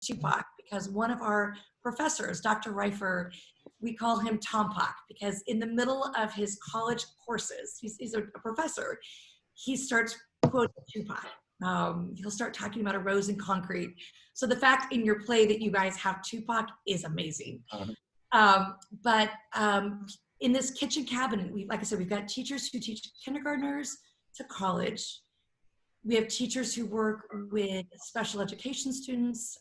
Tupac because one of our professors, Dr. Reifer, we call him Tompak because in the middle of his college courses, he's a professor, he starts quoting Tupac. He'll start talking about a rose in concrete. So the fact in your play that you guys have Tupac is amazing. But in this kitchen cabinet, like I said, we've got teachers who teach kindergartners to college. We have teachers who work with special education students,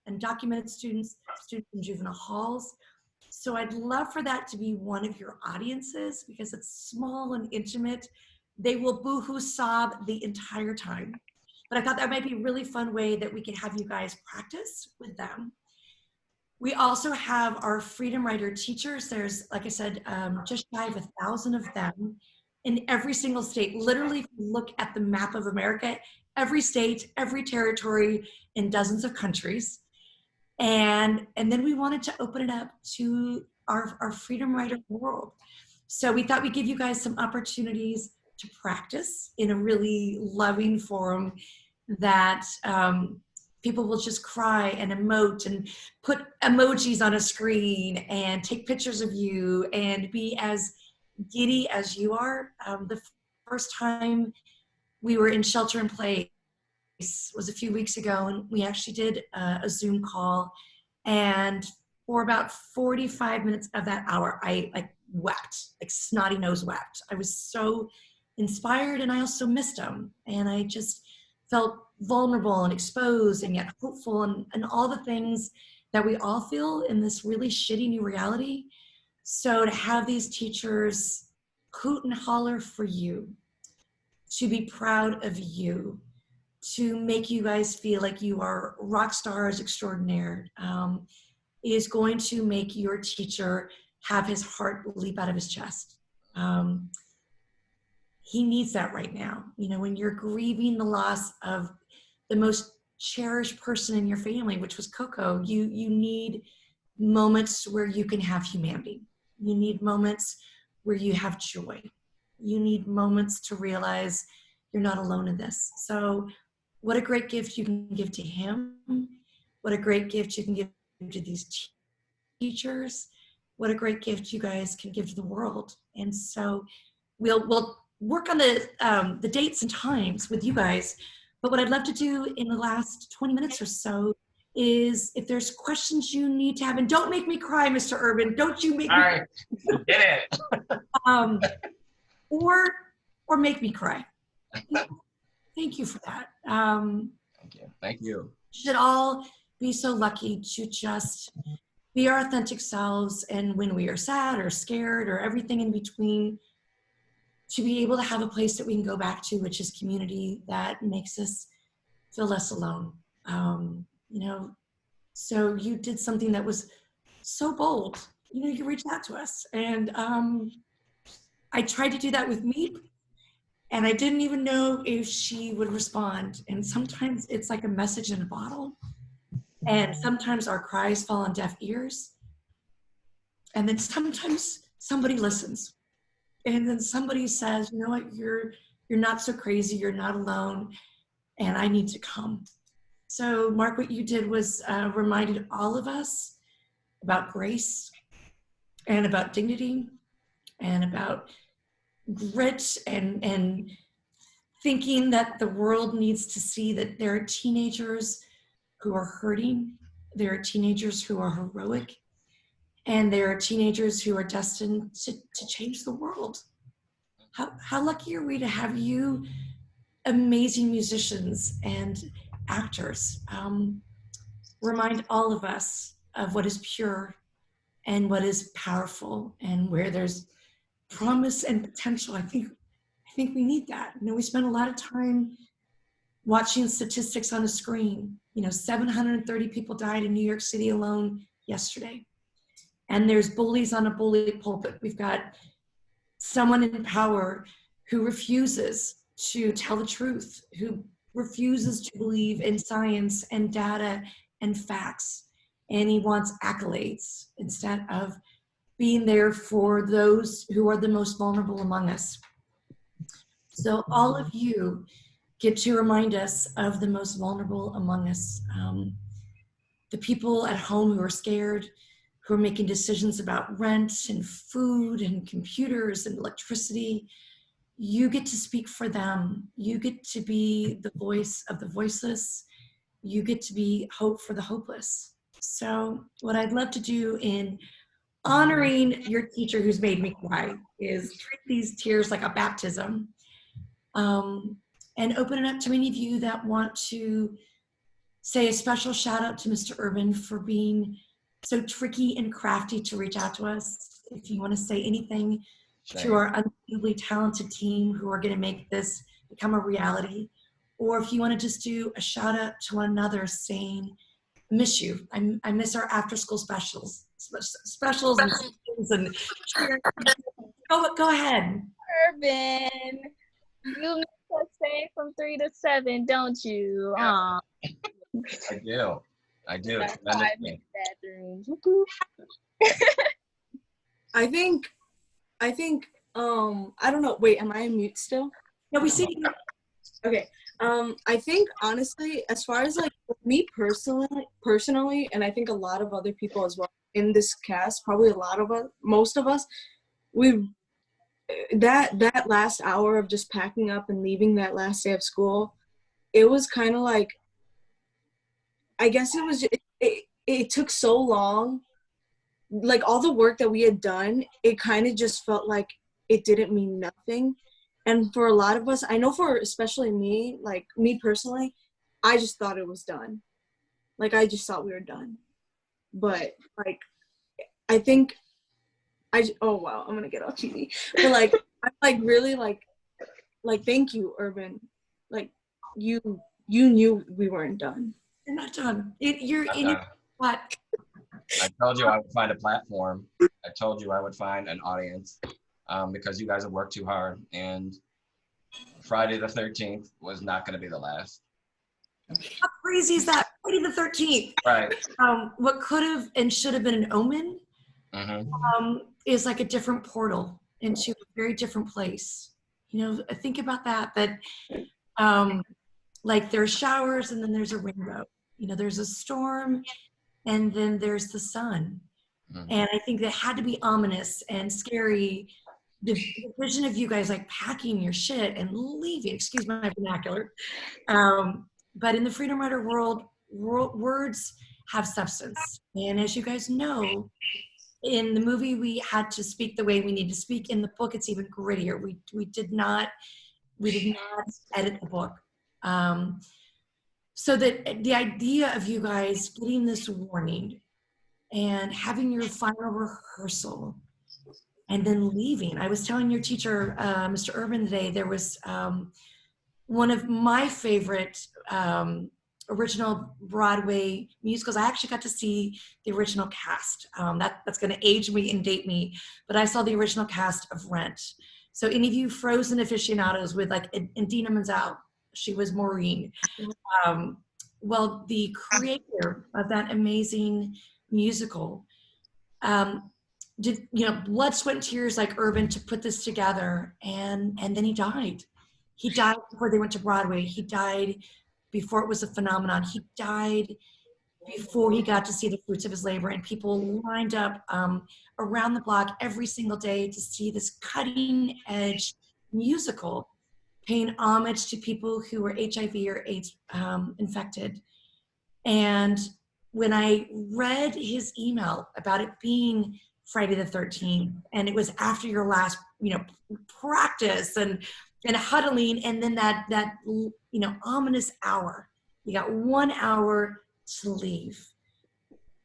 undocumented students, students in juvenile halls. So I'd love for that to be one of your audiences because it's small and intimate. They will boohoo sob the entire time. But I thought that might be a really fun way that we could have you guys practice with them. We also have our Freedom Writer teachers. There's, like I said, just shy of 1,000 of them in every single state. Literally, if you look at the map of America, every state, every territory in dozens of countries. And then we wanted to open it up to our Freedom Writer world. So we thought we'd give you guys some opportunities to practice in a really loving forum that people will just cry and emote and put emojis on a screen and take pictures of you and be as giddy as you are. The first time we were in shelter in place was a few weeks ago, and we actually did a Zoom call, and for about 45 minutes of that hour, I wept, like snotty nose wept. I was so inspired, and I also missed him, and I just felt vulnerable and exposed and yet hopeful and all the things that we all feel in this really shitty new reality. So to have these teachers hoot and holler for you, to be proud of you, to make you guys feel like you are rock stars extraordinaire, is going to make your teacher have his heart leap out of his chest. He needs that right now. You know, when you're grieving the loss of the most cherished person in your family, which was Coco, you need moments where you can have humanity. You need moments where you have joy. You need moments to realize you're not alone in this. So what a great gift you can give to him. What a great gift you can give to these teachers. What a great gift you guys can give to the world. And so we'll work on the dates and times with you guys. But what I'd love to do in the last 20 minutes or so is if there's questions you need to have, and don't make me cry, Mr. Urban. Don't you make me cry. All right, get it. Or make me cry. Thank you for that. Thank you. Thank you. Should all be so lucky to just be our authentic selves, and when we are sad or scared or everything in between, to be able to have a place that we can go back to, which is community that makes us feel less alone. You know, so you did something that was so bold. You know, you reached out to us, and I tried to do that with Meep, and I didn't even know if she would respond. And sometimes it's like a message in a bottle, and sometimes our cries fall on deaf ears, and then sometimes somebody listens. And then somebody says, you know what, you're not so crazy, you're not alone, and I need to come. So Mark, what you did was reminded all of us about grace and about dignity and about grit and thinking that the world needs to see that there are teenagers who are hurting, there are teenagers who are heroic, and there are teenagers who are destined to change the world. How lucky are we to have you, amazing musicians and actors, remind all of us of what is pure and what is powerful and where there's promise and potential. I think we need that. You know, we spend a lot of time watching statistics on a screen. You know, 730 people died in New York City alone yesterday. And there's bullies on a bully pulpit. We've got someone in power who refuses to tell the truth, who refuses to believe in science and data and facts. And he wants accolades instead of being there for those who are the most vulnerable among us. So all of you get to remind us of the most vulnerable among us. the people at home who are scared, who are making decisions about rent and food and computers and electricity. You get to speak for them. You get to be the voice of the voiceless. You get to be hope for the hopeless. So what I'd love to do in honoring your teacher who's made me cry is treat these tears like a baptism, and open it up to any of you that want to say a special shout out to Mr. Urban for being so tricky and crafty to reach out to us. If you want to say anything to our unbelievably talented team who are going to make this become a reality, or if you want to just do a shout out to one another saying, I miss you. I miss our after school specials and go ahead. Urban, you miss us staying from 3 to 7, don't you? Yeah. I do. Private bathrooms. I think, I don't know. Wait, am I on mute still? No, we see you. Okay. I think honestly, as far as like me personally, and I think a lot of other people as well in this cast, probably a lot of us, most of us, we've that last hour of just packing up and leaving that last day of school, it was kind of like, I guess it was, it took so long, like all the work that we had done, it kind of just felt like it didn't mean nothing. And for a lot of us, I know for especially me, like me personally, I just thought it was done. Like I just thought we were done. But like, I think oh wow, I'm gonna get all cheesy. But like, I'm like really like thank you, Urban. Like you knew we weren't done. You're not done. You're in it. What? I told you I would find a platform. I told you I would find an audience, because you guys have worked too hard, and Friday the 13th was not going to be the last. How crazy is that? Friday the 13th. Right. What could have and should have been an omen, Mm-hmm. is like a different portal into a very different place. You know, think about that, like there's showers and then there's a rainbow. You know, there's a storm and then there's the sun. Mm-hmm. And I think that had to be ominous and scary. The vision of you guys like packing your shit and leaving, excuse my vernacular. But in the freedom writer world, words have substance. And as you guys know, in the movie, we had to speak the way we need to speak. In the book, it's even grittier. We did not edit the book. So that the idea of you guys getting this warning and having your final rehearsal and then leaving. I was telling your teacher, Mr. Urban, today, there was one of my favorite original Broadway musicals. I actually got to see the original cast. That's going to age me and date me, but I saw the original cast of Rent. So any of you Frozen aficionados with like Idina Menzel, she was Maureen. Well, the creator of that amazing musical did, you know, blood, sweat, and tears like Urban to put this together, and then he died. He died before they went to Broadway. He died before it was a phenomenon. He died before he got to see the fruits of his labor, and people lined up around the block every single day to see this cutting edge musical paying homage to people who were HIV or AIDS infected. And when I read his email about it being Friday the 13th, and it was after your last, you know, practice and huddling, and then that you know, ominous hour, you got 1 hour to leave,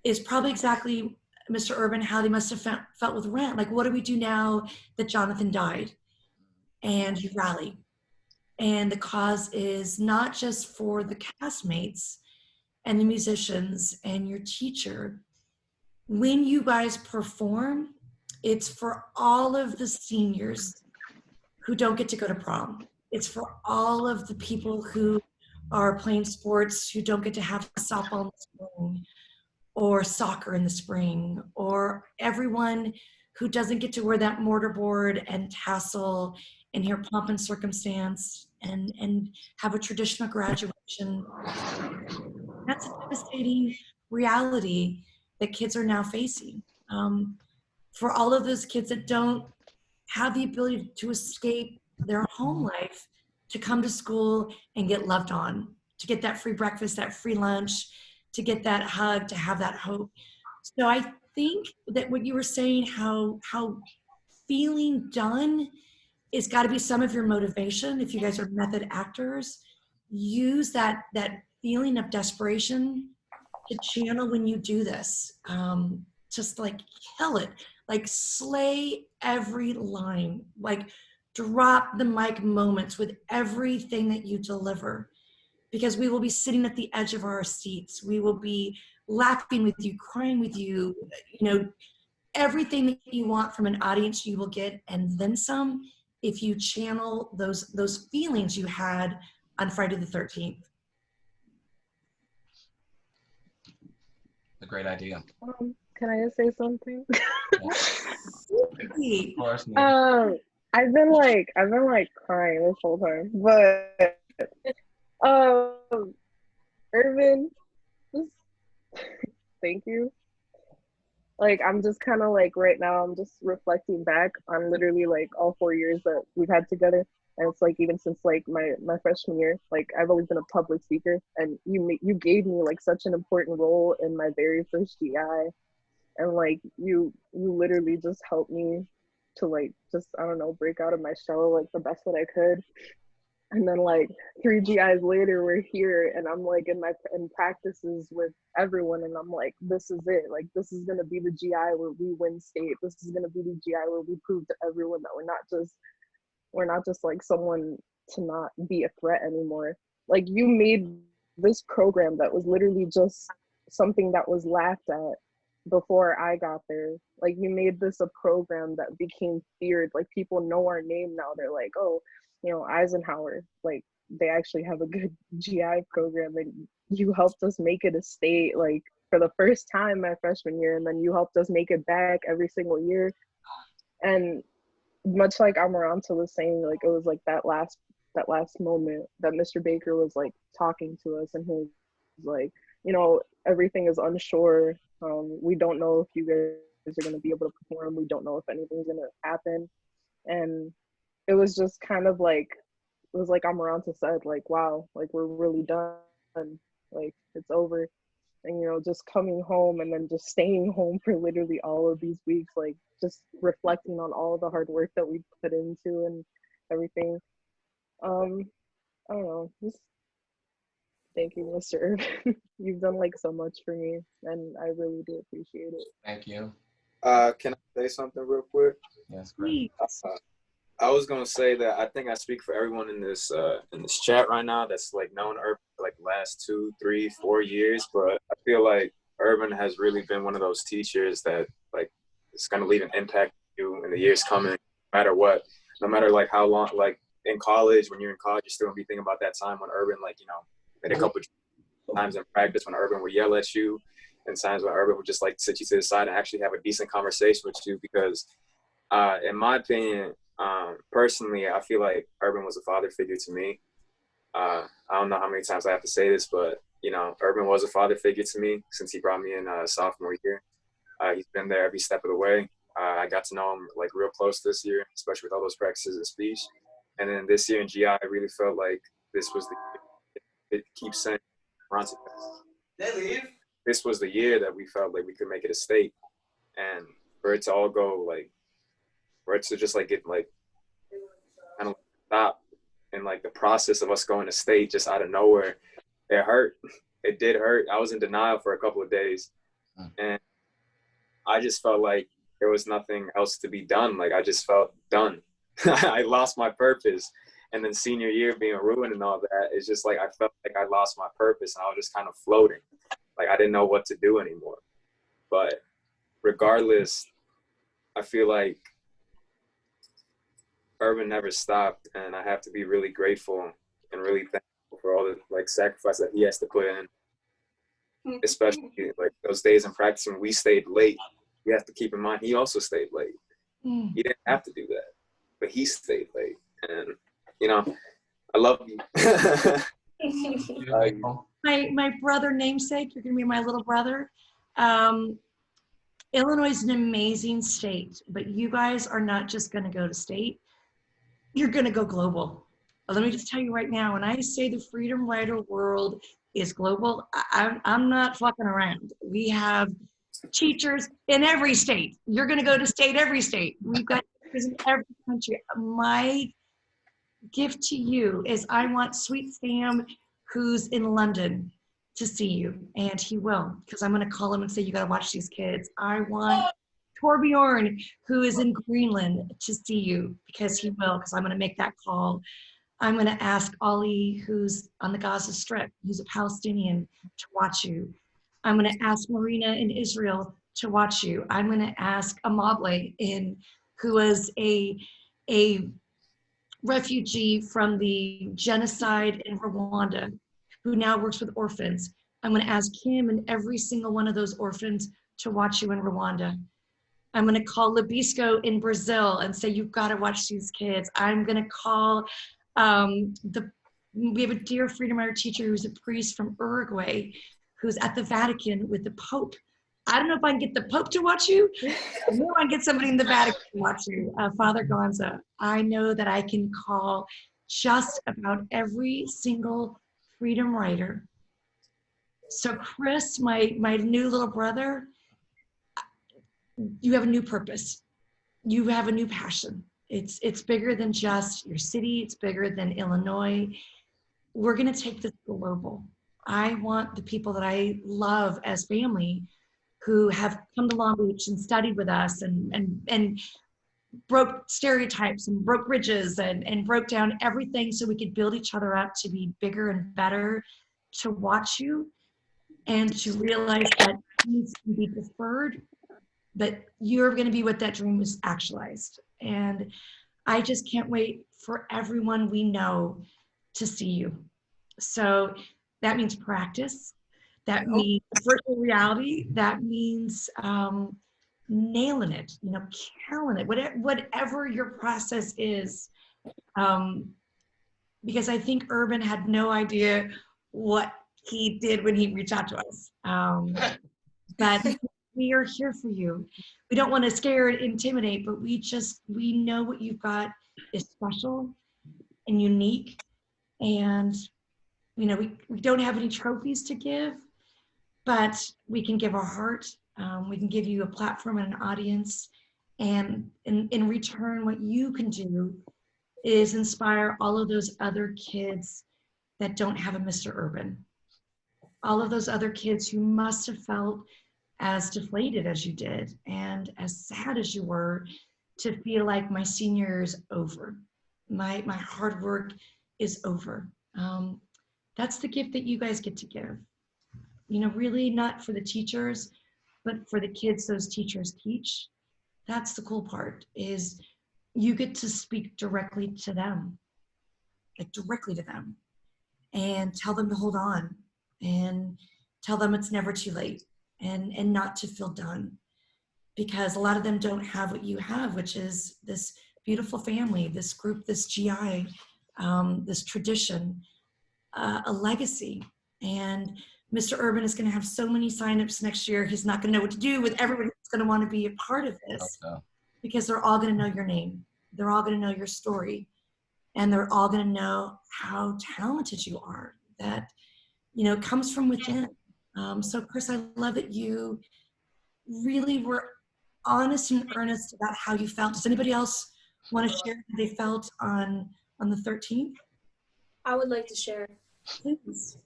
is probably exactly, Mr. Urban, how they must have felt with Rent. Like, what do we do now that Jonathan died? And you rally. And the cause is not just for the castmates and the musicians and your teacher. When you guys perform, it's for all of the seniors who don't get to go to prom. It's for all of the people who are playing sports who don't get to have softball in the spring or soccer in the spring, or everyone who doesn't get to wear that mortarboard and tassel and hear pomp and circumstance and have a traditional graduation. That's a devastating reality that kids are now facing. For all of those kids that don't have the ability to escape their home life, to come to school and get loved on, to get that free breakfast, that free lunch, to get that hug, to have that hope. So I think that what you were saying, how feeling done is got to be some of your motivation. If you guys are method actors, use that feeling of desperation to channel when you do this. Just like kill it, like slay every line, like drop the mic moments with everything that you deliver, because we will be sitting at the edge of our seats. We will be laughing with you, crying with you, everything that you want from an audience you will get, and then some, if you channel those feelings you had on Friday the 13th. A great idea. Can I just say something? Hey, Of course, man. I've been like crying this whole time, but Irvin, just thank you. Like, I'm just kind of like right now, I'm just reflecting back on literally like all 4 years that we've had together. And it's like, even since like my freshman year, like I've always been a public speaker, and you gave me like such an important role in my very first GI. And like you literally just helped me to like, just, I don't know, break out of my shell like the best that I could. And then like 3 GIs later, we're here, and I'm like in practices with everyone, and I'm like, this is it. Like, this is gonna be the GI where we win state. This is gonna be the GI where we prove to everyone that we're not just like someone to not be a threat anymore. Like, you made this program that was literally just something that was laughed at before I got there. Like, you made this a program that became feared. Like, people know our name now. They're like, oh, Eisenhower, like they actually have a good GI program, and you helped us make it a state like for the first time my freshman year, and then you helped us make it back every single year. And much like Amaranta was saying, like it was like that last moment that Mr. Baker was like talking to us, and he was like, everything is unsure. We don't know if you guys are going to be able to perform. We don't know if anything's going to happen. And it was just kind of like, it was like Amaranta said, like, wow, like we're really done, like it's over. And just coming home and then just staying home for literally all of these weeks, like just reflecting on all the hard work that we put into and everything. I don't know, just thank you, Mr. Irvin. You've done like so much for me, and I really do appreciate it. Thank you. Can I say something real quick? Yes, great. I was gonna say that I think I speak for everyone in this chat right now that's like known Urban for like the last 2, 3, 4 years, but I feel like Urban has really been one of those teachers that like it's gonna leave an impact on you in the years coming, no matter what, no matter like how long, like in college, when you're in college, you're still gonna be thinking about that time when Urban made a couple times in practice when Urban would yell at you, and times when Urban would just like sit you to the side and actually have a decent conversation with you, because in my opinion, personally, I feel like Urban was a father figure to me. I don't know how many times I have to say this, but Urban was a father figure to me since he brought me in sophomore year. He's been there every step of the way. I got to know him like real close this year, especially with all those practices and speech. And then this year in GI, I really felt like this was the year. It keeps saying, this was the year that we felt like we could make it a state, and for it to all go like, for it to just like get like kind of stop, and like the process of us going to state just out of nowhere, it hurt. It did hurt. I was in denial for a couple of days, and I just felt like there was nothing else to be done. Like I just felt done. I lost my purpose. And then senior year being ruined and all that, it's just like I felt like I lost my purpose, and I was just kind of floating. Like I didn't know what to do anymore. But regardless, I feel like Urban never stopped, and I have to be really grateful and really thankful for all the like sacrifice that he has to put in, especially like those days in practice when we stayed late. You have to keep in mind he also stayed late. He didn't have to do that, but he stayed late, and I love you. my brother namesake, you're gonna be my little brother. Illinois is an amazing state, but you guys are not just gonna go to state, you're gonna go global. Let me just tell you right now, when I say the freedom rider world is global, I'm not fucking around. We have teachers in every state. You're gonna go to state every state. We've got teachers in every country. My gift to you is I want Sweet Sam, who's in London, to see you, and he will, because I'm going to call him and say, you got to watch these kids. I want Torbjorn, who is in Greenland, to see you, because he will, because I'm going to make that call. I'm going to ask Ali, who's on the Gaza Strip, who's a Palestinian, to watch you. I'm going to ask Marina in Israel to watch you. I'm going to ask Amable, who was a refugee from the genocide in Rwanda, who now works with orphans. I'm going to ask him and every single one of those orphans to watch you in Rwanda. I'm going to call Labisco in Brazil and say, you've got to watch these kids. I'm going to call we have a dear Freedom Rider teacher who's a priest from Uruguay, who's at the Vatican with the Pope. I don't know if I can get the Pope to watch you. I know I can get somebody in the Vatican to watch you. Father Gonza. I know that I can call just about every single Freedom Rider. So Chris, my new little brother, you have a new purpose. You have a new passion. It's bigger than just your city. It's bigger than Illinois. We're gonna take this global. I want the people that I love as family who have come to Long Beach and studied with us and broke stereotypes and broke bridges and broke down everything so we could build each other up to be bigger and better, to watch you and to realize that needs to be deferred, but you're going to be what that dream was actualized. And I just can't wait for everyone we know to see you. So that means practice. That means virtual reality. That means nailing it, killing it, whatever your process is. Because I think Urban had no idea what he did when he reached out to us. But we are here for you. We don't want to scare and intimidate, but we know what you've got is special and unique. And, we don't have any trophies to give, but we can give our heart. We can give you a platform and an audience. And in return, what you can do is inspire all of those other kids that don't have a Mr. Urban. All of those other kids who must have felt as deflated as you did and as sad as you were, to feel like my senior year is over. My hard work is over. That's the gift that you guys get to give. Really not for the teachers, but for the kids those teachers teach. That's the cool part, is you get to speak directly to them, and tell them to hold on, and tell them it's never too late, and not to feel done, because a lot of them don't have what you have, which is this beautiful family, this group, this GI, this tradition, a legacy. And Mr. Urban is going to have so many signups next year. He's not going to know what to do with everybody that's going to want to be a part of this, because they're all going to know your name. They're all going to know your story, and they're all going to know how talented you are. That, comes from within. So Chris, I love that you really were honest and earnest about how you felt. Does anybody else want to share how they felt on the 13th? I would like to share. Please.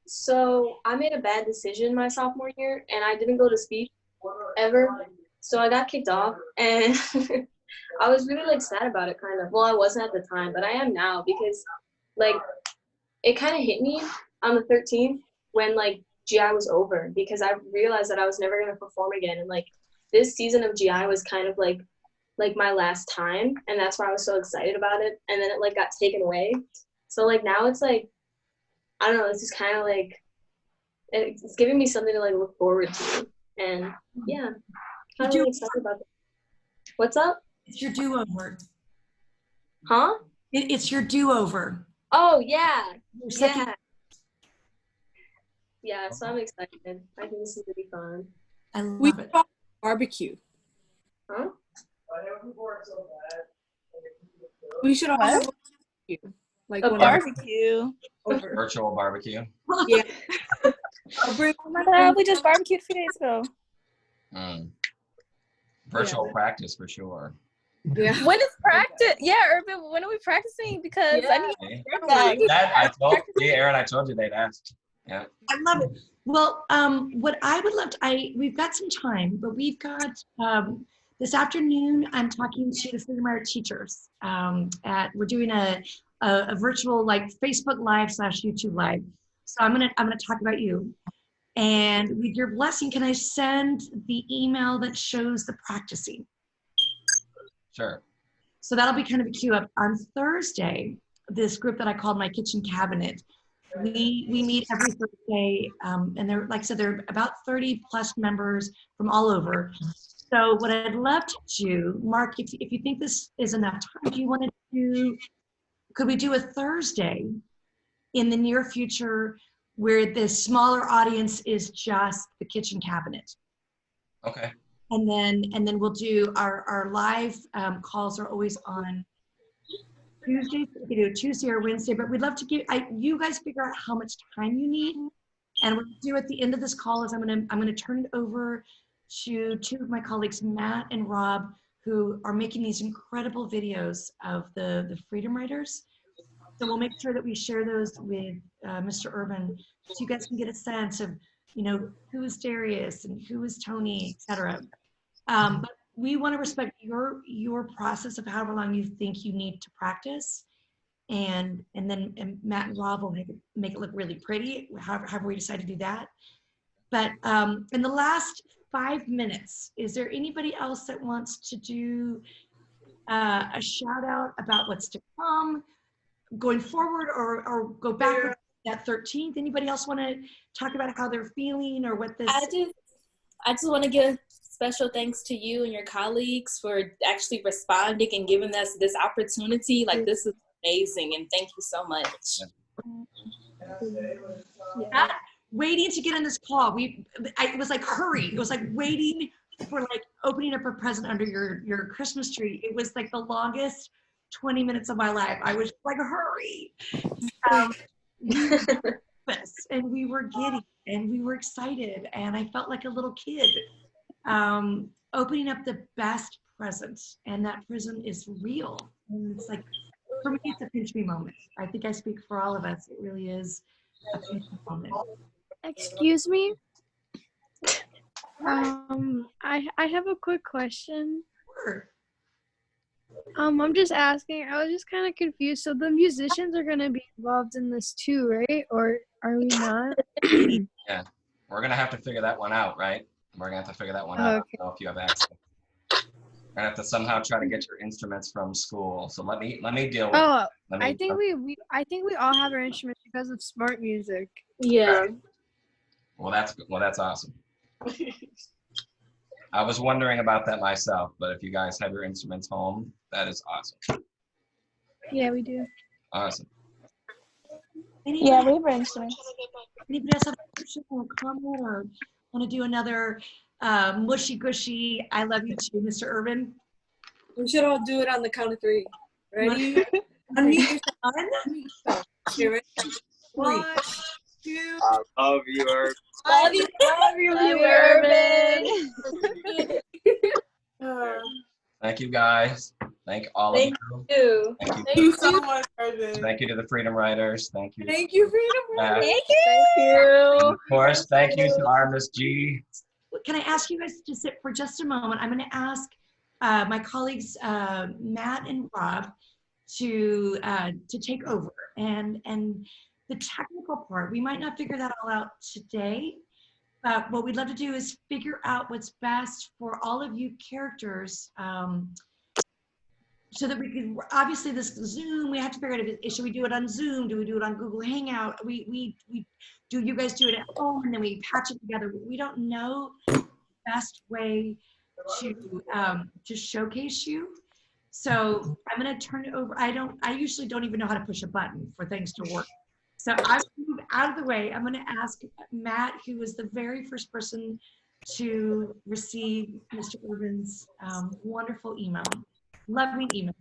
So I made a bad decision my sophomore year, and I didn't go to speech ever. So I got kicked off, and I was really sad about it, kind of. Well, I wasn't at the time, but I am now, because it kind of hit me on the 13th when GI was over, because I realized that I was never gonna perform again, and this season of GI was kind of like my last time, and that's why I was so excited about it. And then it got taken away. So now it's I don't know, it's just kind of it's giving me something to look forward to. And yeah, kind of really excited about it. What's up? It's your do-over. Huh? It's your do-over. Oh yeah. Your second. Yeah, so I'm excited. I think this is gonna be fun. I We love it. should barbecue. Huh? We should all What? have a barbecue. Like A when barbecue. over. Virtual barbecue. Yeah. I'll bring Oh my god, we just barbecued a few days ago. Virtual practice for sure. yeah. When is practice? Yeah, Urban, when are we practicing? Because I need Okay. that. That I told Erin, I told you they'd asked. Yeah. I love it. Well, what I would love to, we've got some time, but we've got, this afternoon, I'm talking to the Freedom Rider teachers. We're doing a virtual like Facebook Live / YouTube Live. So I'm gonna talk about you. And with your blessing, can I send the email that shows the practicing? Sure. So that'll be kind of a cue up. On Thursday, this group that I called my kitchen cabinet, we meet every Thursday, and they're, like I said, there are about 30 plus members from all over. So what I'd love to do, Mark, if you think this is enough time, do you want to do, could we do a Thursday in the near future where the smaller audience is just the kitchen cabinet? Okay. And then we'll do our live calls are always on Tuesday. We can do a Tuesday or Wednesday, but we'd love to give you guys figure out how much time you need. And what we'll do at the end of this call is I'm gonna turn it over to two of my colleagues, Matt and Rob, who are making these incredible videos of the Freedom Riders. So we'll make sure that we share those with Mr. Urban, so you guys can get a sense of, who is Darius and who is Tony, etc. But we want to respect your process of however long you think you need to practice, and Matt and Rob will make it look really pretty, however we decide to do that. But in the last 5 minutes, is there anybody else that wants to do a shout out about what's to come going forward, or go back that 13th? Anybody else want to talk about how they're feeling or what this? I just want to give special thanks to you and your colleagues for actually responding and giving us this opportunity. Like, this is amazing, and thank you so much. Yeah. Waiting to get in this call, it was like hurry. It was like waiting for like opening up a present under your Christmas tree. It was like the longest 20 minutes of my life. I was like, hurry. And we were giddy and we were excited, and I felt like a little kid opening up the best present, and that present is real. And it's like, for me, it's a pinch me moment. I think I speak for all of us. It really is a pinch me moment. Excuse me. I have a quick question. Sure. I'm just asking. I was just kind of confused. So the musicians are gonna be involved in this too, right? Or are we not? Yeah, we're gonna have to figure that one out, right? We're gonna have to figure that one out. Okay. I don't know if you have access. We're gonna have to somehow try to get your instruments from school. So let me deal with. Oh, Let me, I think we all have our instruments because of smart music. Yeah. Well, that's awesome. I was wondering about that myself, but if you guys have your instruments home, that is awesome. Yeah, we do. Awesome. Yeah, we have our instruments. Anybody else have a question or a comment, or want to do another mushy gushy I love you too, Mr. Urban? We should all do it on the count of 3. Ready? Unmute yourself. Okay, ready? 1, 2. I love you, Herb. Love you, Urban. Thank you, guys. Thank all of you. Ew. Thank you. so much, Urban. Thank you to the Freedom Riders. Thank you. Thank you, Freedom. Matt. Thank you. Of course, thank you to our Miss G. Can I ask you guys to sit for just a moment? I'm going to ask my colleagues, Matt and Rob, to take over. And the technical part, we might not figure that all out today, but what we'd love to do is figure out what's best for all of you characters, so that we can, obviously this Zoom, we have to figure out should we do it on Zoom? Do we do it on Google Hangout? We do you guys do it at home and then we patch it together? We don't know the best way to showcase you. So I'm gonna turn it over. I usually don't even know how to push a button for things to work. So I'm gonna move out of the way. I'm going to ask Matt, who was the very first person to receive Mr. Urban's wonderful email, loving email.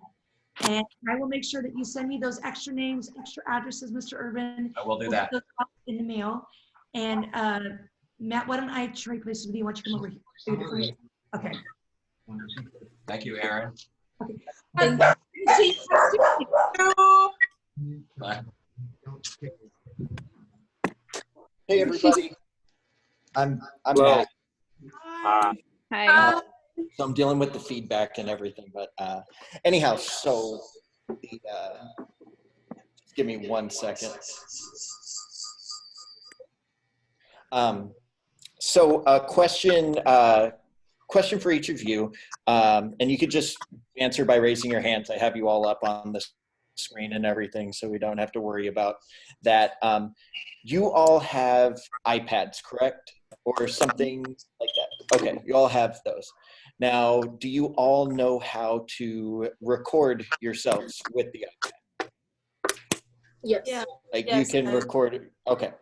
And I will make sure that you send me those extra names, extra addresses, Mr. Urban. I will do We'll that. get those out in the mail. And Matt, why don't I trade places with you? Why don't you come over here? Okay. Thank you, Erin. Okay. Thank See you. Bye. Hey everybody, I'm Hello. Matt. Hi. So I'm dealing with the feedback and everything, but anyhow, so the just give me 1 second. So a question for each of you, and you could just answer by raising your hands. I have you all up on the screen and everything, so we don't have to worry about that. You all have iPads, correct? Or something like that. Okay, you all have those. Now, do you all know how to record yourselves with the iPad? Yes. Yeah. Like Yes, you can record, okay.